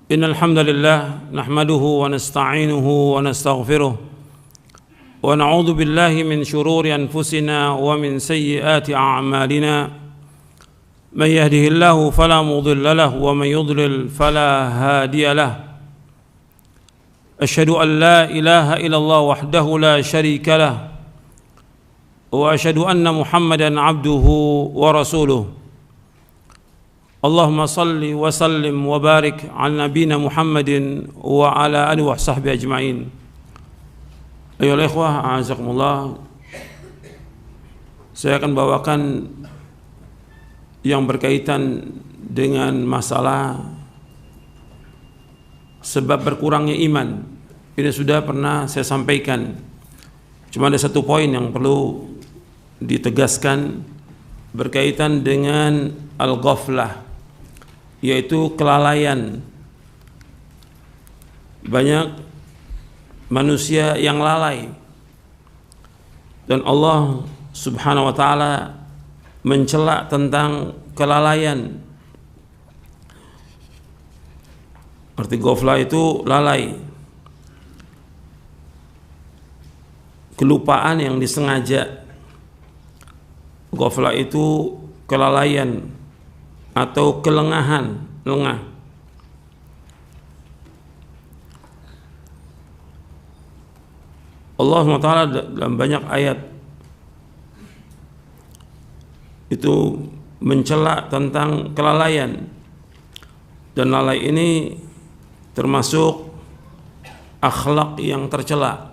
إن الحمد لله نحمده ونستعينه ونستغفره ونعوذ بالله من شرور أنفسنا ومن سيئات أعمالنا من يهده الله فلا مضل له ومن يضلل فلا هادي له أشهد أن لا إله إلا الله وحده لا شريك له وأشهد أن محمدا عبده ورسوله اللهم صل وسلم وبارك على نبينا محمد وعلى آله وصحبه أجمعين. Ayolah ikhwah, a'azakumullah. Saya akan bawakan yang berkaitan dengan masalah sebab berkurangnya iman. Ini sudah pernah saya sampaikan. Cuma ada satu poin yang perlu ditegaskan berkaitan dengan al-ghaflah, yaitu kelalaian. Banyak manusia yang lalai, dan Allah Subhanahu wa ta'ala mencela tentang kelalaian. Arti ghaflah itu lalai, kelupaan yang disengaja. Ghaflah itu kelalaian atau kelengahan, lengah. Allah SWT dalam banyak ayat itu mencela tentang kelalaian, dan lalai ini termasuk akhlak yang tercela.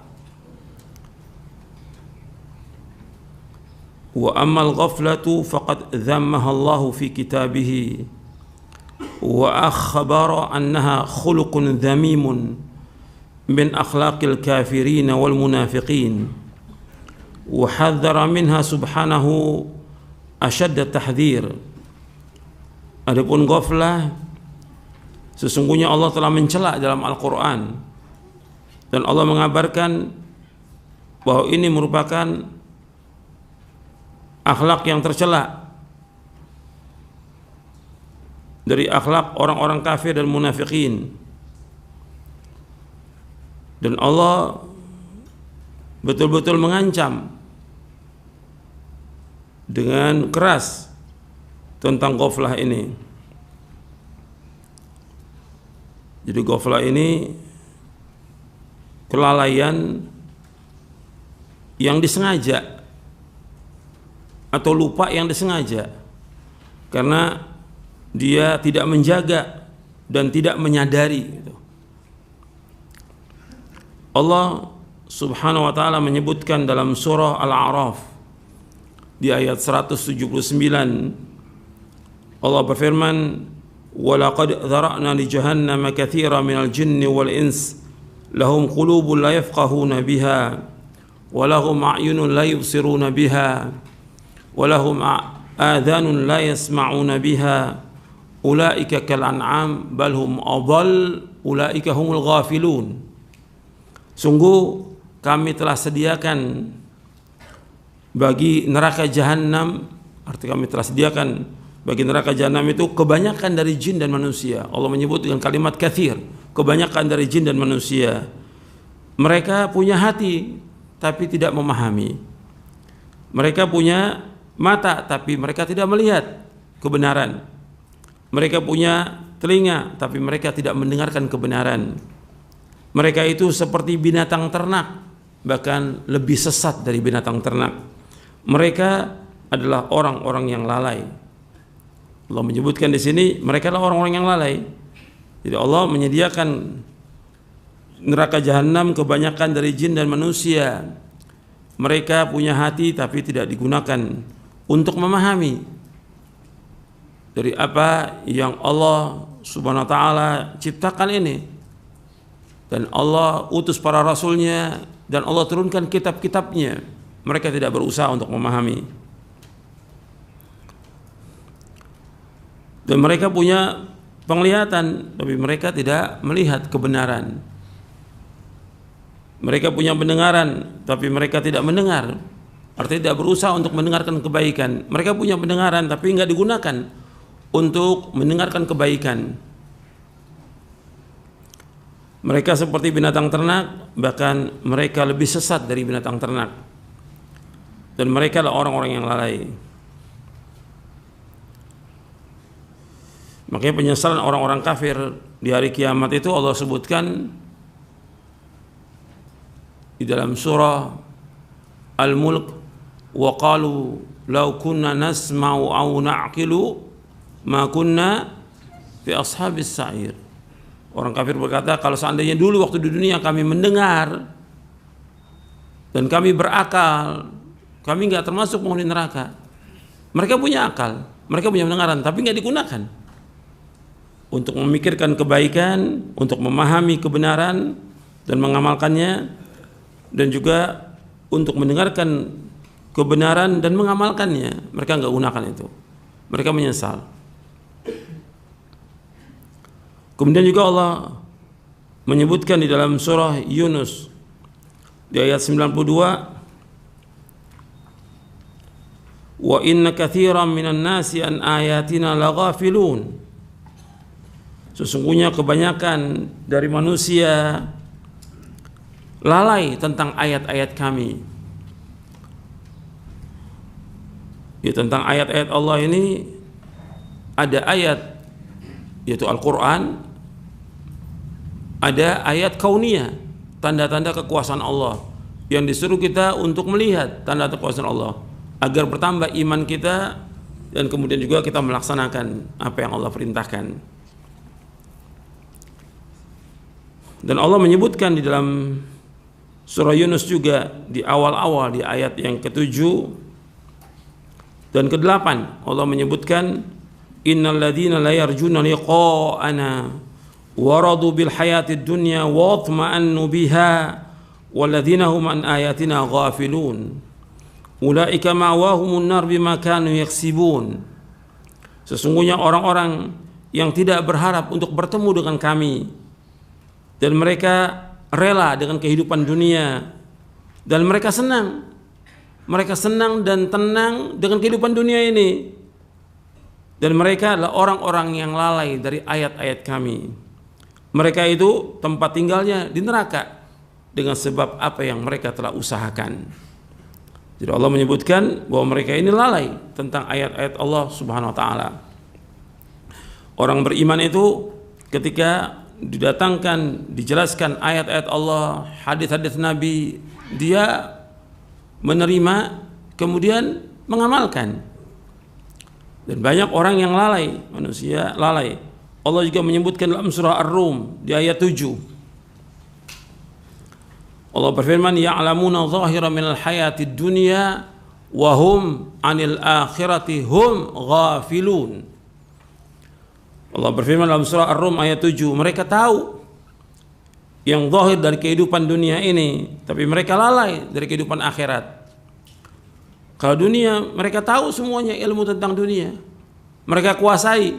Wa ammal ghaflatu faqad dhammaha Allahu fi kitabihi wa akhbara annaha khuluqun dhamimun min akhlaqil kafirin wal munafiqin wa hadzara minha subhanahu ashadda tahdhir. Adapun ghaflah, sesungguhnya Allah telah mencela dalam Al-Qur'an, dan Allah mengabarkan bahwa ini merupakan akhlak yang tercela dari akhlak orang-orang kafir dan munafikin. Dan Allah betul-betul mengancam dengan keras tentang ghaflah ini. Jadi ghaflah ini kelalaian yang disengaja atau lupa yang disengaja, karena dia tidak menjaga dan tidak menyadari. Allah Subhanahu wa ta'ala menyebutkan dalam surah Al-A'raf di ayat 179, Allah berfirman, وَلَقَدْ ذَرَأْنَا لِجَهَنَّمَ كَثِيرًا مِنَ الْجِنِّ وَالْإِنسِ لَهُمْ قُلُوبٌ لَا يَفْقَهُونَ بِهَا وَلَهُمْ أَعْيُنٌ لَا يُبْصِرُونَ بِهَا وَلَهُمْ آذَانٌ لَا يَسْمَعُونَ بِهَا أُولَئِكَ كَالْأَنْعَامِ بَلْ هُمْ أَضَلُّ أُولَئِكَ هُمُ الْغَافِلُونَ. Sungguh kami telah sediakan bagi neraka jahanam, arti kami telah sediakan bagi neraka jahanam itu kebanyakan dari jin dan manusia. Allah menyebut dengan kalimat kathir, kebanyakan dari jin dan manusia. Mereka punya hati tapi tidak memahami. Mereka punya mata tapi mereka tidak melihat kebenaran. Mereka punya telinga tapi mereka tidak mendengarkan kebenaran. Mereka itu seperti binatang ternak, bahkan lebih sesat dari binatang ternak. Mereka adalah orang-orang yang lalai. Allah menyebutkan di sini mereka adalah orang-orang yang lalai. Jadi Allah menyediakan neraka jahanam kebanyakan dari jin dan manusia. Mereka punya hati tapi tidak digunakan untuk memahami dari apa yang Allah Subhanahu wa ta'ala ciptakan ini. Dan Allah utus para rasulnya, dan Allah turunkan kitab-kitabnya. Mereka tidak berusaha untuk memahami. Dan mereka punya penglihatan, tapi mereka tidak melihat kebenaran. Mereka punya pendengaran, tapi mereka tidak mendengar. Artinya tidak berusaha untuk mendengarkan kebaikan. Mereka punya pendengaran, tapi tidak digunakan untuk mendengarkan kebaikan. Mereka seperti binatang ternak, bahkan mereka lebih sesat dari binatang ternak. Dan mereka adalah orang-orang yang lalai. Makanya penyesalan orang-orang kafir di hari kiamat itu Allah sebutkan di dalam surah Al-Mulk, wa qalu law kunna nasma'u aw na'qilu ma kunna fi ashabis sa'ir. Orang kafir berkata, kalau seandainya dulu waktu di dunia kami mendengar dan kami berakal, kami nggak termasuk penghuni neraka. Mereka punya akal, mereka punya pendengaran, tapi nggak digunakan untuk memikirkan kebaikan, untuk memahami kebenaran dan mengamalkannya, dan juga untuk mendengarkan kebenaran dan mengamalkannya. Mereka nggak gunakan itu, mereka menyesal. Kemudian juga Allah menyebutkan di dalam surah Yunus di ayat 92, wa inna katsiran minan nasi an ayatina laghafilun. Sesungguhnya kebanyakan dari manusia lalai tentang ayat-ayat kami. Ya, tentang ayat-ayat Allah ini ada ayat yaitu Al-Quran, ada ayat kauniyah, tanda-tanda kekuasaan Allah yang disuruh kita untuk melihat tanda kekuasaan Allah agar bertambah iman kita dan kemudian juga kita melaksanakan apa yang Allah perintahkan. Dan Allah menyebutkan di dalam surah Yunus juga di awal-awal di ayat yang ke-7 dan ke-8 Allah menyebutkan innal ladzina la yarjuna liqa'ana waradu bil hayatid dunya wa atma'annu biha wal ladzina hum an ayatina ghafilun ulaika ma'wahumun nar bima kanu yaksibun. Sesungguhnya orang-orang yang tidak berharap untuk bertemu dengan kami dan mereka rela dengan kehidupan dunia dan mereka senang dan tenang dengan kehidupan dunia ini, dan mereka adalah orang-orang yang lalai dari ayat-ayat kami. Mereka itu tempat tinggalnya di neraka dengan sebab apa yang mereka telah usahakan. Jadi Allah menyebutkan bahwa mereka ini lalai tentang ayat-ayat Allah Subhanahu wa taala. Orang beriman itu ketika didatangkan, dijelaskan ayat-ayat Allah, hadis-hadis Nabi, dia menerima kemudian mengamalkan. Dan banyak orang yang lalai, manusia lalai. Allah juga menyebutkan dalam surah Ar-Rum di ayat 7. Allah berfirman, ya'lamuna zahira minal hayatid dunya wa hum 'anil akhirati hum ghafilun. Allah berfirman dalam surah Ar-Rum ayat 7, mereka tahu yang zahir dari kehidupan dunia ini, tapi mereka lalai dari kehidupan akhirat. Kalau dunia mereka tahu semuanya, ilmu tentang dunia mereka kuasai,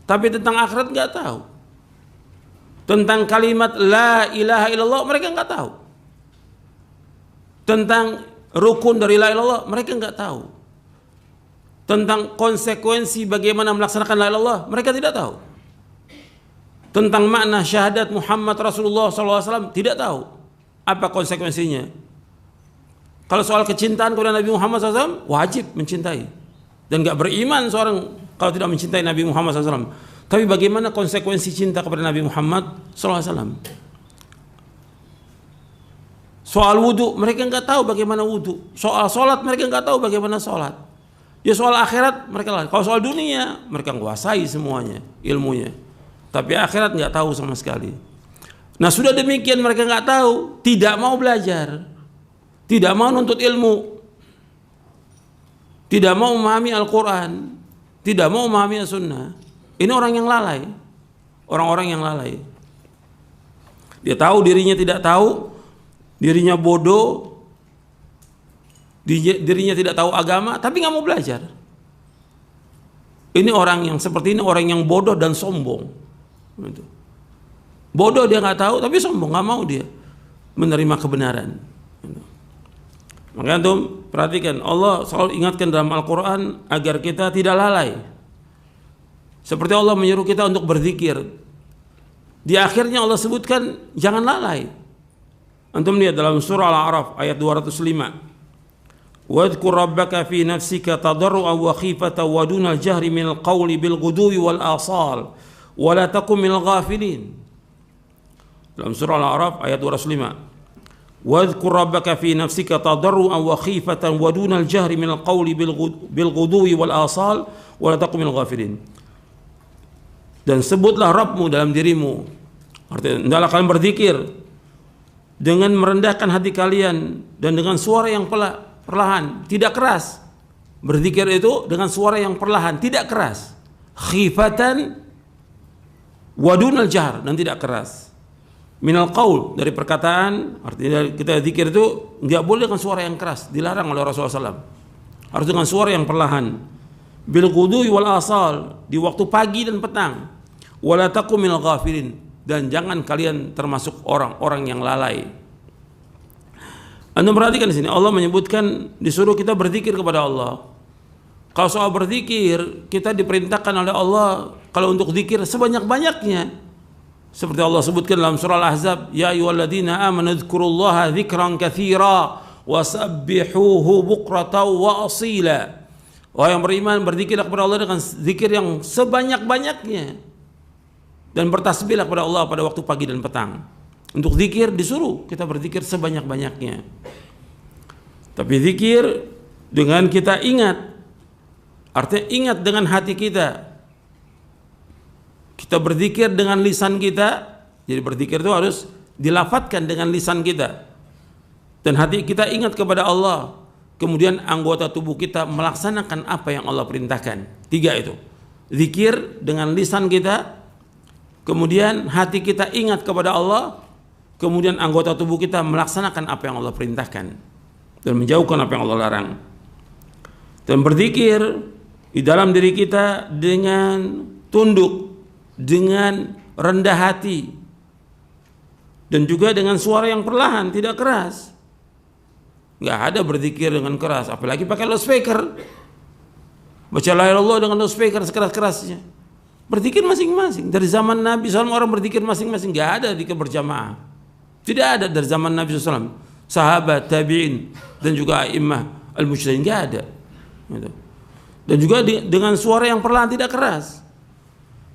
tapi tentang akhirat nggak tahu. Tentang kalimat la ilaha illallah mereka nggak tahu. Tentang rukun dari la ilaha illallah mereka nggak tahu. Tentang konsekuensi bagaimana melaksanakan la ilaha illallah mereka tidak tahu. Tentang makna syahadat Muhammad Rasulullah SAW tidak tahu apa konsekuensinya. Kalau soal kecintaan kepada Nabi Muhammad SAW, wajib mencintai. Dan gak beriman seorang kalau tidak mencintai Nabi Muhammad SAW. Tapi bagaimana konsekuensi cinta kepada Nabi Muhammad SAW? Soal wudu, mereka nggak tahu bagaimana wudu. Soal sholat, mereka nggak tahu bagaimana sholat. Ya soal akhirat, mereka lah. Kalau soal dunia, mereka menguasai semuanya, ilmunya. Tapi akhirat nggak tahu sama sekali. Nah sudah demikian mereka nggak tahu, tidak mau belajar. Tidak mau nuntut ilmu, tidak mau memahami Al-Quran, tidak mau memahami As-Sunnah. Ini orang yang lalai, orang-orang yang lalai. Dia tahu dirinya tidak tahu, dirinya bodoh, dirinya tidak tahu agama, tapi nggak mau belajar. Ini orang yang seperti ini, orang yang bodoh dan sombong. Bodoh dia nggak tahu, tapi sombong, nggak mau dia menerima kebenaran. Maka antum perhatikan, Allah selalu ingatkan dalam Al-Quran agar kita tidak lalai. Seperti Allah menyuruh kita untuk berzikir. Di akhirnya Allah sebutkan jangan lalai. Antum lihat dalam surah Al-A'raf ayat 205. Wadhkur rabbaka fi nafsika tadarruan wa khifatan wa dunal jahri minal qawli bil ghuduwi wal asal wa la takum minal ghafilin. Dalam surah Al-A'raf ayat 205. Wadhkur rabbaka fi nafsika tadarruan wa khifatan wa dunal jahri minal qawli bil ghuduwi wal asal wa la takum minal ghafilin. Dan sebutlah Rabbmu dalam dirimu. Artinya hendaklah kalian berzikir dengan merendahkan hati kalian dan dengan suara yang perlahan, tidak keras. Berzikir itu dengan suara yang perlahan, tidak keras. Khifatan wa dunal jahr, dan tidak keras. Minal qaul, dari perkataan, artinya kita zikir itu enggak boleh dengan suara yang keras, dilarang oleh Rasulullah SAW. Harus dengan suara yang perlahan. Bil ghudwi wal asal, di waktu pagi dan petang. Wala takum minal ghafilin, dan jangan kalian termasuk orang-orang yang lalai. Anda perhatikan di sini Allah menyebutkan disuruh kita berzikir kepada Allah. Kalau soal berzikir, kita diperintahkan oleh Allah kalau untuk zikir sebanyak-banyaknya. Seperti Allah sebutkan dalam surah Al-Ahzab, ya ayyuhalladzina amanu dzkurullaha dzikran katsira wasabbihuhu bukratan wa asila. Wahai yang beriman, berzikirlah kepada Allah dengan zikir yang sebanyak-banyaknya, dan bertasbihlah kepada Allah pada waktu pagi dan petang. Untuk zikir disuruh kita berzikir sebanyak-banyaknya. Tapi zikir dengan kita ingat, artinya ingat dengan hati kita. Kita berzikir dengan lisan kita. Jadi berzikir itu harus dilafadzkan dengan lisan kita, dan hati kita ingat kepada Allah. Kemudian anggota tubuh kita melaksanakan apa yang Allah perintahkan. 3 itu. Zikir dengan lisan kita, kemudian hati kita ingat kepada Allah, kemudian anggota tubuh kita melaksanakan apa yang Allah perintahkan dan menjauhkan apa yang Allah larang. Dan berzikir di dalam diri kita dengan tunduk, dengan rendah hati, dan juga dengan suara yang perlahan, tidak keras. Nggak ada berzikir dengan keras, apalagi pakai loudspeaker. Baca la ilaha illallah dengan loudspeaker sekeras-kerasnya. Berzikir masing-masing. Dari zaman Nabi SAW orang berzikir masing-masing. Nggak ada zikir berjamaah. Tidak ada dari zaman Nabi SAW. Sahabat, tabi'in, dan juga a'immah al-mujtahidin, nggak ada. Dan juga dengan suara yang perlahan, tidak keras.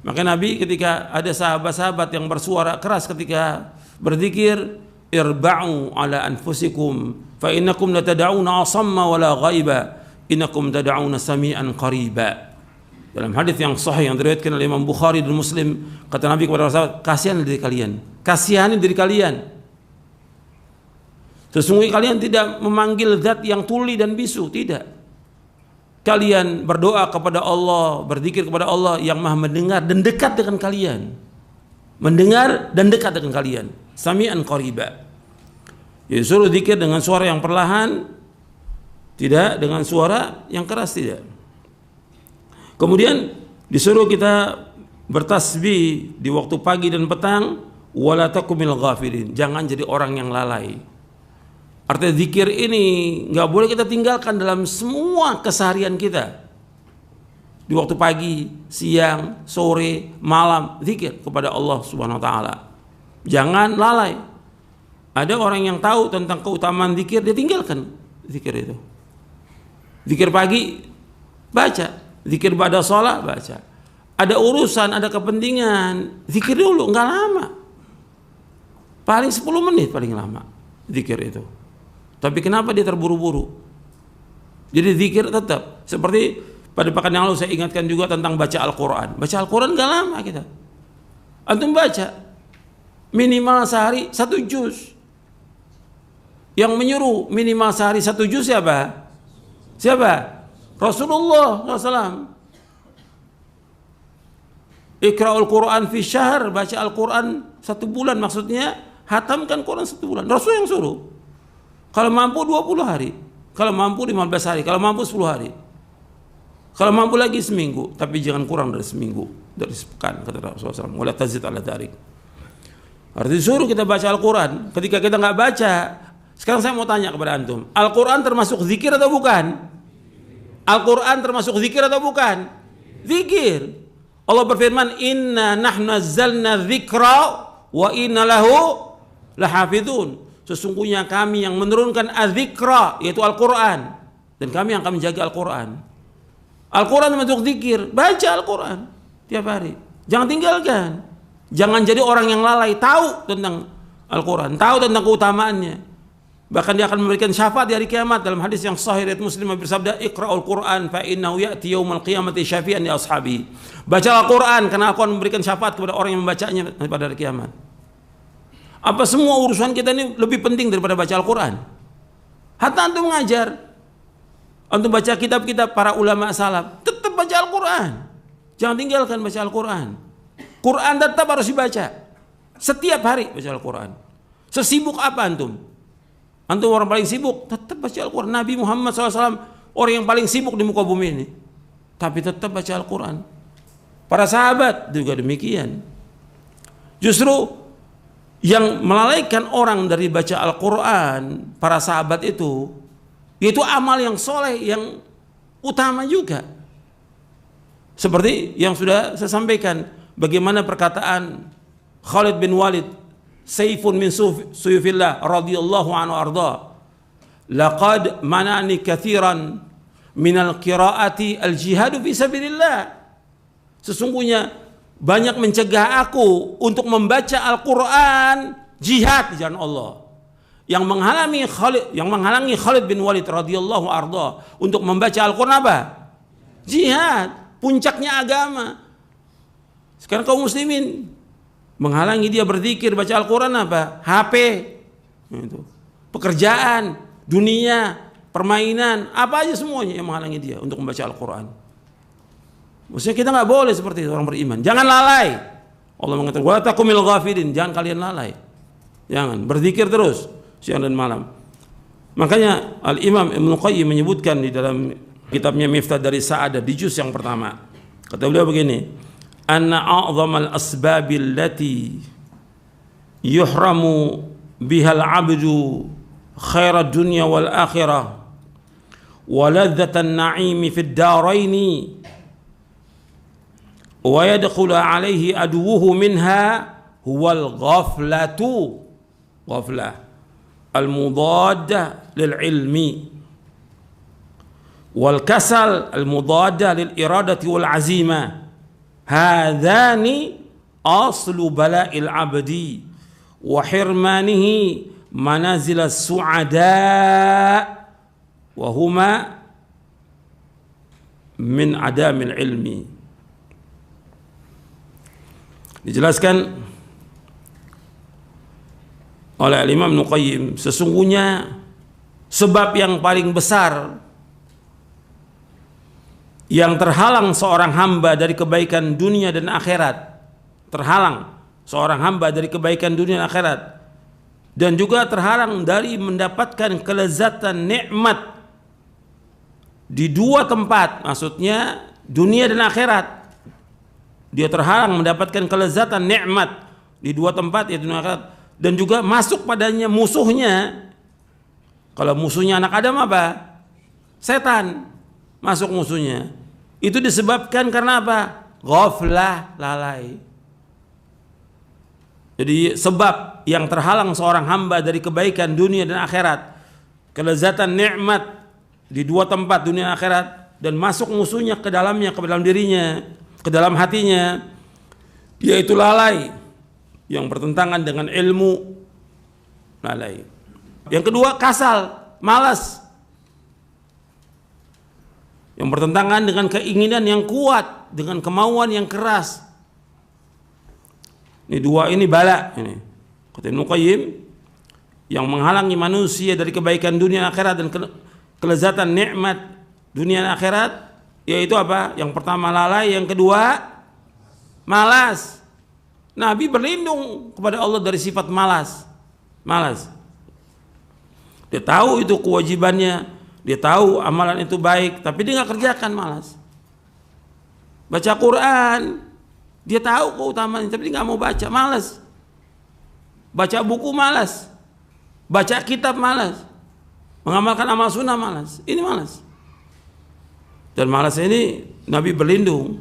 Maka Nabi ketika ada sahabat-sahabat yang bersuara keras ketika berzikir, irba'u ala anfusikum fa innakum la tad'una asamma wala ghaiba innakum tad'una sami'an qariba. Dalam hadis yang sahih yang diriwayatkan oleh Imam Bukhari dan Muslim, kata Nabi kepada sahabat, kasihan diri kalian, kasihani diri kalian. Sesungguhnya kalian tidak memanggil zat yang tuli dan bisu, tidak. Kalian berdoa kepada Allah, berzikir kepada Allah yang Maha mendengar dan dekat dengan kalian. Mendengar dan dekat dengan kalian. Sami'an qariba. Jadi suruh zikir dengan suara yang perlahan, tidak dengan suara yang keras, tidak. Kemudian disuruh kita bertasbih di waktu pagi dan petang, wala takumil ghafilin, jangan jadi orang yang lalai. Artinya zikir ini nggak boleh kita tinggalkan dalam semua keseharian kita. Di waktu pagi, siang, sore, malam, zikir kepada Allah Subhanahu wa taala. Jangan lalai. Ada orang yang tahu tentang keutamaan zikir, dia tinggalkan zikir itu. Zikir pagi baca, zikir ba'da shalah baca. Ada urusan, ada kepentingan, zikir dulu, nggak lama. Paling 10 menit paling lama zikir itu. Tapi kenapa dia terburu-buru? Jadi zikir tetap. Seperti pada pekan yang lalu saya ingatkan juga tentang baca Al-Quran. Baca Al-Quran nggak lama kita. Antum baca minimal sehari 1 juz. Yang menyuruh minimal sehari 1 juz siapa? Siapa? Rasulullah SAW. Iqra'ul Quran fi syahr, baca Al-Quran 1 bulan, maksudnya hatamkan Quran 1 bulan. Rasul yang suruh. Kalau mampu 20 hari, kalau mampu 15 hari, kalau mampu 10 hari, kalau mampu lagi seminggu, tapi jangan kurang dari seminggu, dari sepekan, kata Rasulullah SAW. Wala tazid ala dzalik. Artinya suruh kita baca Al-Quran. Ketika kita nggak baca, sekarang saya mau tanya kepada antum, Al-Quran termasuk zikir atau bukan? Al-Quran termasuk zikir atau bukan? Zikir. Allah berfirman, "Inna nahnu nazzalna dzikra wa inna lahu lahafizun." Sesungguhnya kami yang menurunkan adzikra, yaitu Al-Quran, dan kami yang akan menjaga Al-Quran. Al-Quran bentuk zikir, baca Al-Quran tiap hari. Jangan tinggalkan. Jangan jadi orang yang lalai, tahu tentang Al-Quran, tahu tentang keutamaannya. Bahkan dia akan memberikan syafaat di hari kiamat. Dalam hadis yang sahih riwayat Muslim bersabda, "Iqra'ul Qur'an fa innahu ya'ti yaumal qiyamati syafi'an li ashabi." Baca Al-Quran karena aku akan memberikan syafaat kepada orang yang membacanya pada hari kiamat. Apa semua urusan kita ini lebih penting daripada baca Al-Quran? Hatta antum mengajar, antum baca kitab-kitab para ulama salaf, tetap baca Al-Quran. Jangan tinggalkan baca Al-Quran. Quran tetap harus dibaca. Setiap hari baca Al-Quran. Sesibuk apa antum? Antum orang paling sibuk, tetap baca Al-Quran. Nabi Muhammad SAW orang yang paling sibuk di muka bumi ini, tapi tetap baca Al-Quran. Para sahabat juga demikian. Justru yang melalaikan orang dari baca Al-Quran, para sahabat itu amal yang soleh, yang utama juga. Seperti yang sudah saya sampaikan, bagaimana perkataan Khalid bin Walid, Saifun min suyufillah radhiyallahu anhu arda, "Laqad manani katsiran minal qiraati al-jihadu fi sabilillah." Sesungguhnya banyak mencegah aku untuk membaca Al-Quran, jihad di jalan Allah. Yang menghalangi Khalid bin Walid radhiyallahu arda untuk membaca Al-Quran apa? Jihad, puncaknya agama. Sekarang kaum muslimin menghalangi dia berzikir, baca Al-Quran apa? HP, itu. Pekerjaan, dunia, permainan, apa aja semuanya yang menghalangi dia untuk membaca Al-Quran. Maksudnya kita nggak boleh seperti itu, orang beriman. Jangan lalai. Allah mengatakan, "Wa takumil ghafilin." Jangan kalian lalai. Jangan, berzikir terus siang dan malam. Makanya Al-Imam Ibnu Qayyim menyebutkan di dalam kitabnya Miftah dari Sa'adah di juz yang pertama. Kata beliau begini, "Anna a'zamal asbabil lati yuhramu bihal abdu khairad dunya wal akhirah wa ladzatan na'imi fid daraini wa yadkhulu alaihi aduwuhu minha huwal ghaflatu." Ghaflah al-mudaddah lil ilmi wal kasal al-mudaddah lil iradati wal azimah. Hadzani aslu bala'il abdi wa hirmanihi manazil as-su'ada wa huma min adamil ilmi. Dijelaskan oleh Imam Ibnu Qayyim, sesungguhnya sebab yang paling besar yang terhalang seorang hamba dari kebaikan dunia dan akhirat, terhalang seorang hamba dari kebaikan dunia dan akhirat, dan juga terhalang dari mendapatkan kelezatan nikmat di dua tempat, maksudnya dunia dan akhirat. Dia terhalang mendapatkan kelezatan nikmat di dua tempat, yaitu dunia dan akhirat, dan juga masuk padanya musuhnya. Kalau musuhnya anak Adam apa? Setan. Masuk musuhnya. Itu disebabkan karena apa? Ghaflah, lalai. Jadi sebab yang terhalang seorang hamba dari kebaikan dunia dan akhirat, kelezatan nikmat di dua tempat dunia dan akhirat, dan masuk musuhnya ke dalamnya, ke dalam dirinya, ke dalam hatinya, yaitu lalai yang bertentangan dengan ilmu, lalai. Yang kedua, kasal, malas, yang bertentangan dengan keinginan yang kuat, dengan kemauan yang keras. Ini dua ini bala ini. Kata Ibnu Qayyim, yang menghalangi manusia dari kebaikan dunia dan akhirat dan kelezatan nikmat dunia dan akhirat, yaitu apa? Yang pertama lalai, yang kedua malas. Nabi berlindung kepada Allah dari sifat malas. Malas. Dia tahu itu kewajibannya, dia tahu amalan itu baik, tapi dia nggak kerjakan, malas. Baca Quran, dia tahu keutamaannya, tapi dia nggak mau baca, malas. Baca buku malas, baca kitab malas, mengamalkan amal sunnah malas. Ini malas. Dan malas ini Nabi berlindung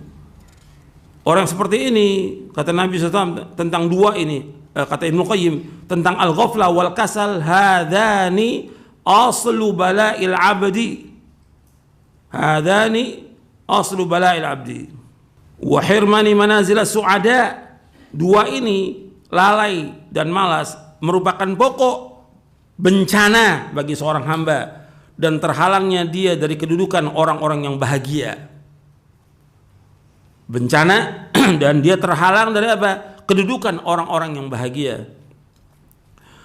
Orang seperti ini, kata Nabi SAW tentang dua ini, kata Ibnu Qayyim tentang al-ghaflah wal kasal, hadani aslu bala'il abdi, hadani aslu bala'il abdi wa hirmani manazil su'ada. Dua ini, lalai dan malas, merupakan pokok bencana bagi seorang hamba dan terhalangnya dia dari kedudukan orang-orang yang bahagia. Bencana dan dia terhalang dari apa? Kedudukan orang-orang yang bahagia.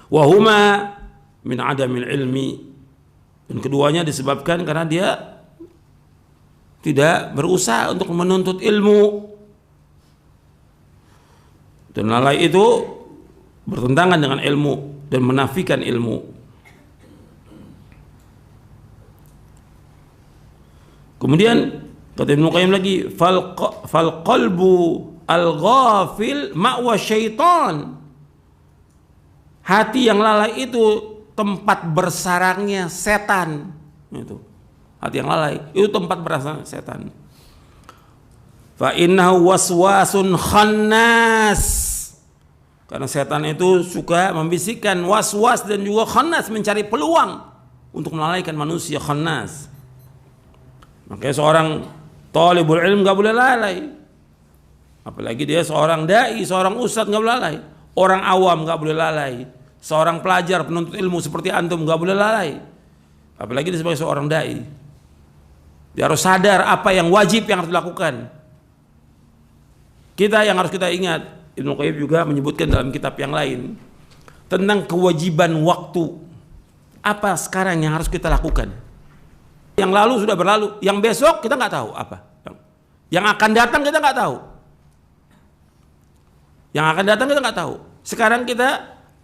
Wa huma min adamil ilmi. Dan keduanya disebabkan karena dia tidak berusaha untuk menuntut ilmu. Dan lalai itu bertentangan dengan ilmu dan menafikan ilmu. Kemudian kata Ibnu Qayyim lagi, fal qalbu al-ghafil ma'wa syaitan. Hati yang lalai itu tempat bersarangnya setan. Itu. Hati yang lalai itu tempat bersarangnya setan. Fa innahu waswasun khannas. Karena setan itu suka membisikkan, waswas dan juga khannas, mencari peluang untuk melalaikan manusia, khannas. Makanya seorang talibul ilm gak boleh lalai. Apalagi dia seorang dai, seorang ustadz gak boleh lalai. Orang awam gak boleh lalai. Seorang pelajar penuntut ilmu seperti antum gak boleh lalai. Apalagi dia sebagai seorang dai. Dia harus sadar apa yang wajib yang harus dilakukan. Kita yang harus kita ingat, Ibnu Qayyim juga menyebutkan dalam kitab yang lain tentang kewajiban waktu. Apa sekarang yang harus kita lakukan? Yang lalu sudah berlalu, yang besok kita nggak tahu apa. Yang akan datang kita nggak tahu. Yang akan datang kita nggak tahu. Sekarang kita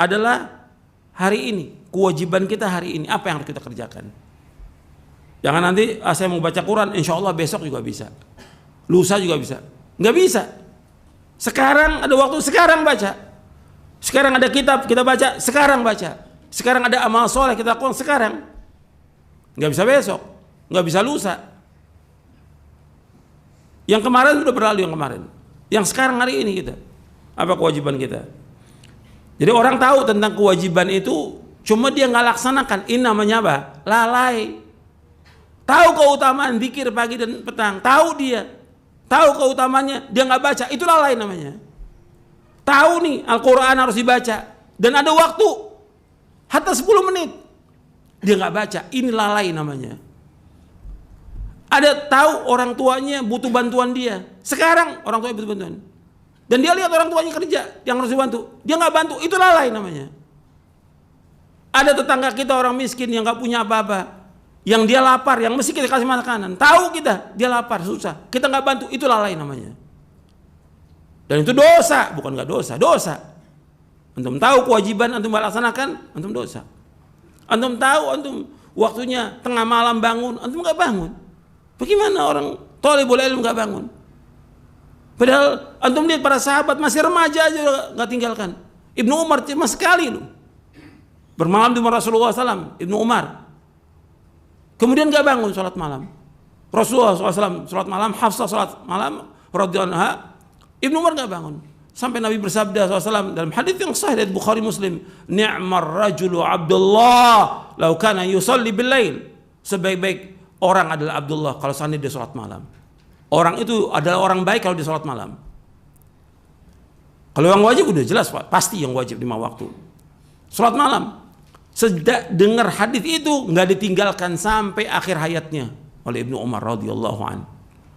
adalah hari ini, kewajiban kita hari ini, apa yang harus kita kerjakan. Jangan nanti saya mau baca Quran, insya Allah besok juga bisa, lusa juga bisa. Nggak bisa. Sekarang ada waktu, sekarang baca. Sekarang ada kitab, kita baca, sekarang baca. Sekarang ada amal soleh, kita lakukan sekarang. Nggak bisa besok, nggak bisa lusa. Yang kemarin sudah berlalu, yang kemarin. Yang sekarang hari ini kita, apa kewajiban kita? Jadi orang tahu tentang kewajiban itu, cuma dia nggak laksanakan. Ini namanya apa? Lalai. Tahu keutamaan zikir pagi dan petang, tahu dia. Tahu keutamanya, dia nggak baca, itu lalai namanya. Tahu nih Al-Quran harus dibaca dan ada waktu, hatta 10 menit, dia nggak baca, ini lalai namanya. Ada tahu orang tuanya butuh bantuan dia, sekarang orang tuanya butuh bantuan, dan dia lihat orang tuanya kerja yang harus dibantu, dia nggak bantu, itu lalai namanya. Ada tetangga kita orang miskin yang nggak punya apa-apa, yang dia lapar, yang mesti kita kasih makanan. Tahu kita, dia lapar, susah. Kita nggak bantu, itu lalai namanya. Dan itu dosa, bukan nggak dosa, dosa. Antum tahu kewajiban, antum melaksanakan, antum dosa. Antum tahu, antum waktunya tengah malam bangun, antum nggak bangun. Bagaimana orang thalibul ilm nggak bangun? Padahal antum lihat para sahabat masih remaja aja nggak tinggalkan. Ibnu Umar cuma sekali loh. Bermalam di rumah Rasulullah SAW, Ibnu Umar. Kemudian gak bangun sholat malam. Rasulullah SAW sholat malam, Hafsah sholat malam, radhiyallahu anha, Ibnu Umar gak bangun. Sampai Nabi bersabda SAW dalam hadits yang sahih dari Bukhari Muslim, ni'mar rajulu Abdullah law kana yusalli bil lail. Sebaik-baik orang adalah Abdullah kalau seandainya dia sholat malam. Orang itu adalah orang baik kalau dia sholat malam. Kalau yang wajib udah jelas Pak, pasti yang wajib 5 waktu. Sholat malam. Sejak dengar hadis itu nggak ditinggalkan sampai akhir hayatnya oleh Ibnu Umar radhiyallahu an.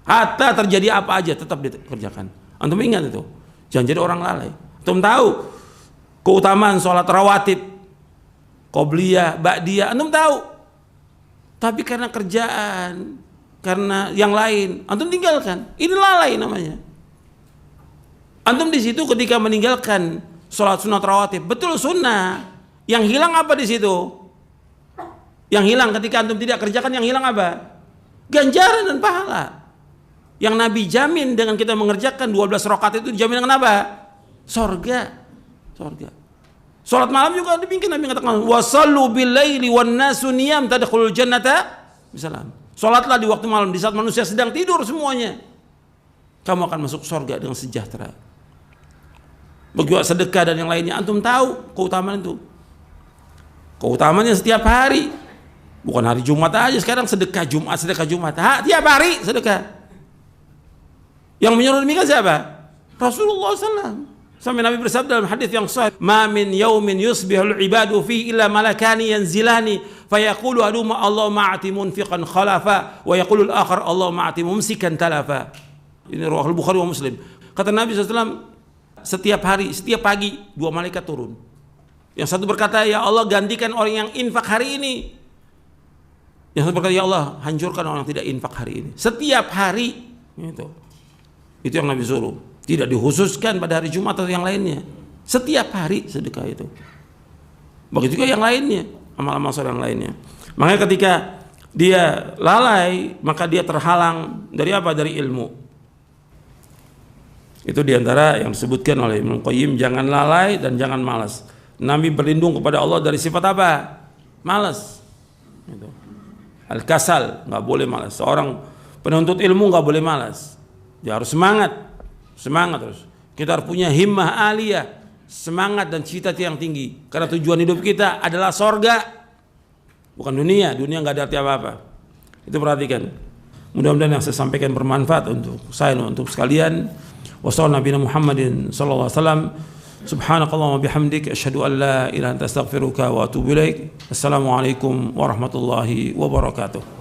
Hatta terjadi apa aja tetap dikerjakan. Antum ingat itu, jangan jadi orang lalai. Antum tahu keutamaan sholat rawatib, qobliyah, ba'diyah, antum tahu. Tapi karena kerjaan, karena yang lain, antum tinggalkan. Ini lalai namanya. Antum di situ ketika meninggalkan sholat sunat rawatib, betul sunnah. Yang hilang apa di situ? Yang hilang ketika antum tidak kerjakan, yang hilang apa? Ganjaran dan pahala. Yang Nabi jamin dengan kita mengerjakan 12 rakaat itu dijamin dengan apa? Surga. Surga. Salat malam juga demikian, Nabi mengatakan wasallu bil laili wan nasu niyam tadkhulul jannata bisalam. Salatlah di waktu malam, di saat manusia sedang tidur semuanya. kamu akan masuk surga dengan sejahtera. Begitu sedekah dan yang lainnya, antum tahu keutamaan itu. Keutamaannya setiap hari, bukan hari Jumat aja. Sekarang sedekah Jumat, tiap hari sedekah. Yang menyuruh demikian siapa? Rasulullah SAW. Sampai Nabi bersabda dalam hadis yang sahih, "Ma min yaumin yusbihul ibadu fi illa malakani yanzilani fayaqulu aduma Allah ma'ati munfiqan khalafa wa yaqulu al-akhar Allah ma'ati mumsikan talafa." Ini riwayat Bukhari wa Muslim. Kata Nabi SAW, setiap hari, setiap pagi 2 malaikat turun. Yang satu berkata, "Ya Allah, gantikan orang yang infak hari ini." Yang satu berkata, "Ya Allah, hancurkan orang yang tidak infak hari ini." Setiap hari itu yang Nabi suruh. Tidak dikhususkan pada hari Jumat atau yang lainnya. Setiap hari sedekah itu. Begitu juga yang lainnya, amal-amal soleh yang lainnya. Makanya ketika dia lalai, maka dia terhalang dari apa? Dari ilmu. Itu diantara yang disebutkan oleh Ibnu Qayyim, jangan lalai dan jangan malas. Nabi berlindung kepada Allah dari sifat apa? Malas. Al-kasal, nggak boleh malas. Seorang penuntut ilmu nggak boleh malas. Dia harus semangat terus. Kita harus punya himmah aliyah, semangat dan cita-cita yang tinggi. Karena tujuan hidup kita adalah sorga, bukan dunia. Dunia nggak ada arti apa-apa. Itu perhatikan. Mudah-mudahan yang saya sampaikan bermanfaat untuk saya dan untuk sekalian. Wassalamualaikum Muhammadin sallallahu alaihi wasallam. Subhanakallahumma bihamdik asyhadu an la ilaha illa anta astaghfiruka wa atubu ilaik. Assalamualaikum warahmatullahi wabarakatuh.